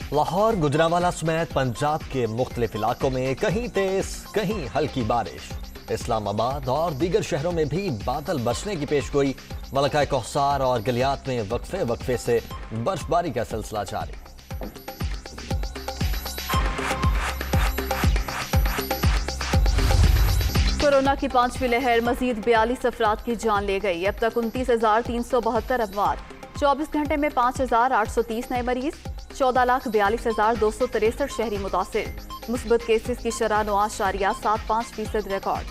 लाहौर, गुजरांवाला समेत पंजाब के मुख्तलिफ इलाकों में कहीं तेज कहीं हल्की बारिश। इस्लामाबाद और दीगर शहरों में भी बादल बरसने की पेशगोई। मलका कोहसार और गलियात में वक्फे वक्फे से बर्फबारी का सिलसिला जारी। कोरोना की 5वीं लहर मजीद 42 अफराद की जान ले गई। अब तक 29,372 अमवात, 24 घंटे में 5,830 नए मरीज, 14,42,263 शहरी मुतासिर। मुस्बत केसेस की शरह 9.75% रिकॉर्ड।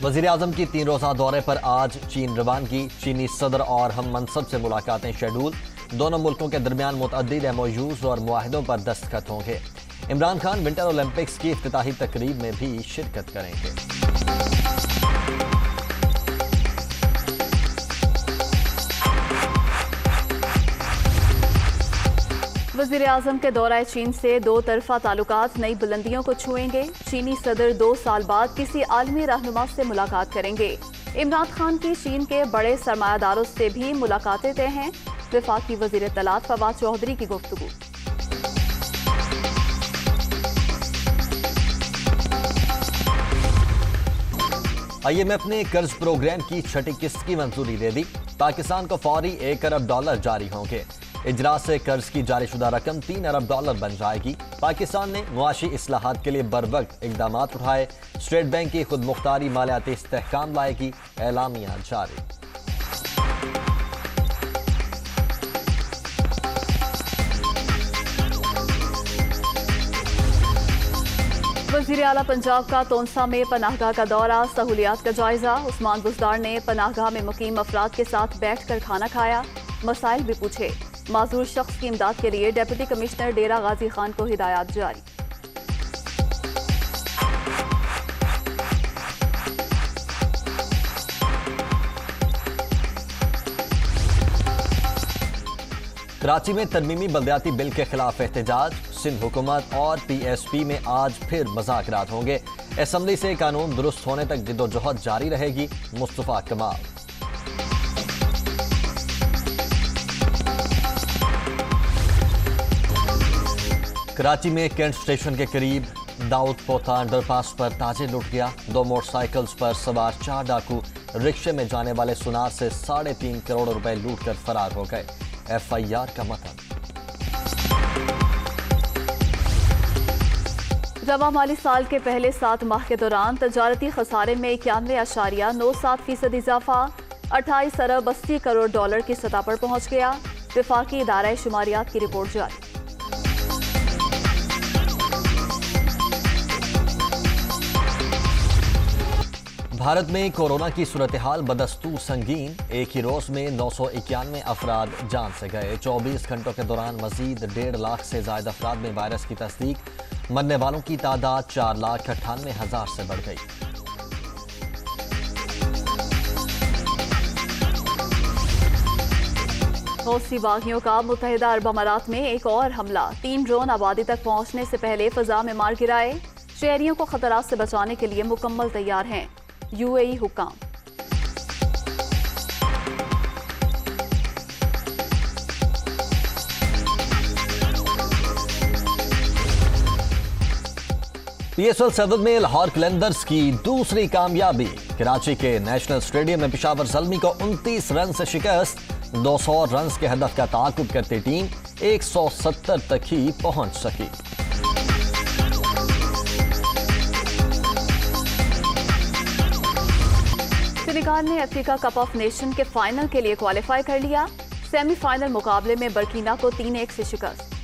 वजीर आजम की 3 रोजा दौरे पर आज चीन रवानगी। चीनी सदर और हम मनसब से मुलाकातें शेड्यूल। दोनों मुल्कों के दरमियान मुतअद्दिद MOUs और मुआहिदों पर दस्तखत होंगे। इमरान खान विंटर ओलंपिक्स की इफ्तिताही तकरीब में भी शिरकत करेंगे। वजीर आजम के दौरा चीन से दो तरफा ताल्लुकात नई बुलंदियों को छुएंगे। चीनी सदर 2 साल बाद किसी आलमी रहनुमा से मुलाकात करेंगे। इमरान खान की चीन के बड़े सरमायादारों से भी मुलाकातें तय हैं। वफाकी वजीर इत्तलात फवाद चौधरी की गुफ्तगू। IMF ने कर्ज प्रोग्राम की 6ठी किस्त की मंजूरी दे दी। पाकिस्तान को फौरी $1 अरब जारी होंगे। इजरा से कर्ज की जारीशुदा रकम $3 अरब बन जाएगी। पाकिस्तान ने मुआशी इस्लाहात के लिए बरवक्त इकदाम उठाए। स्टेट बैंक की खुद मुख्तारी मालियाती इस्तेहकाम लाएगी। एलामिया जारी। वज़ीर आला पंजाब का तोनसा में पनाहगाह का दौरा, सहूलियात का जायजा। उस्मान बुज़दार ने पनाहगाह में मुकीम अफराद के साथ बैठकर खाना खाया, मसाइल भी पूछे। माजूर शख्स की इमदाद के लिए डिप्टी कमिश्नर डेरा गाजी खान को हिदायत जारी। कराची में तरमीमी बल्दियाती बिल के खिलाफ एहतजाज। सिंध हुकूमत और PSP में आज फिर मुज़ाकरात होंगे। असम्बली से कानून दुरुस्त होने तक जिद्दोजहद जारी रहेगी। मुस्तफा कमाल। कराची में कैंट स्टेशन के करीब दाऊद पोता अंडरपास पर ताजिर लुट गया। 2 मोटरसाइकिल्स पर सवार 4 डाकू रिक्शे में जाने वाले सुनार से 3.5 करोड़ रुपए लूट कर फरार हो गए। FIR का मतन। रवा माली साल के पहले 7 माह के दौरान तजारती खसारे में 91.97% इजाफा, 28 अरब 80 करोड़ डॉलर की सतह पर पहुंच गया। वफाकी इदारा शुमारियात की रिपोर्ट जारी। भारत में कोरोना की सूरत हाल बदस्तूर संगीन। एक ही रोज में 991 अफराद जान से गए। 24 घंटों के दौरान मजीद 1.5 लाख से ज्यादा अफराद में वायरस की तस्दीक। मरने वालों की तादाद 4,98,000 से बढ़ गई। हौसी बागियों का मुत्तहिदा अरब अमारात में एक और हमला। 3 ड्रोन आबादी तक पहुंचने से पहले फजा में मार गिराए। शहरियों को खतरात से बचाने के लिए मुकम्मल तैयार हैं UAE हुक्काम। PSL 7 में लाहौर कलंदर्स की दूसरी कामयाबी। कराची के नेशनल स्टेडियम में पेशावर ज़ल्मी को 29 रन से शिकस्त। 200 रन के हदफ का ताक़ुब करती टीम 170 तक ही पहुंच सकी। सेनेगाल ने अफ्रीका कप ऑफ नेशन के फाइनल के लिए क्वालिफाई कर लिया। सेमीफाइनल मुकाबले में बर्कीना को 3-1 से शिकस्त।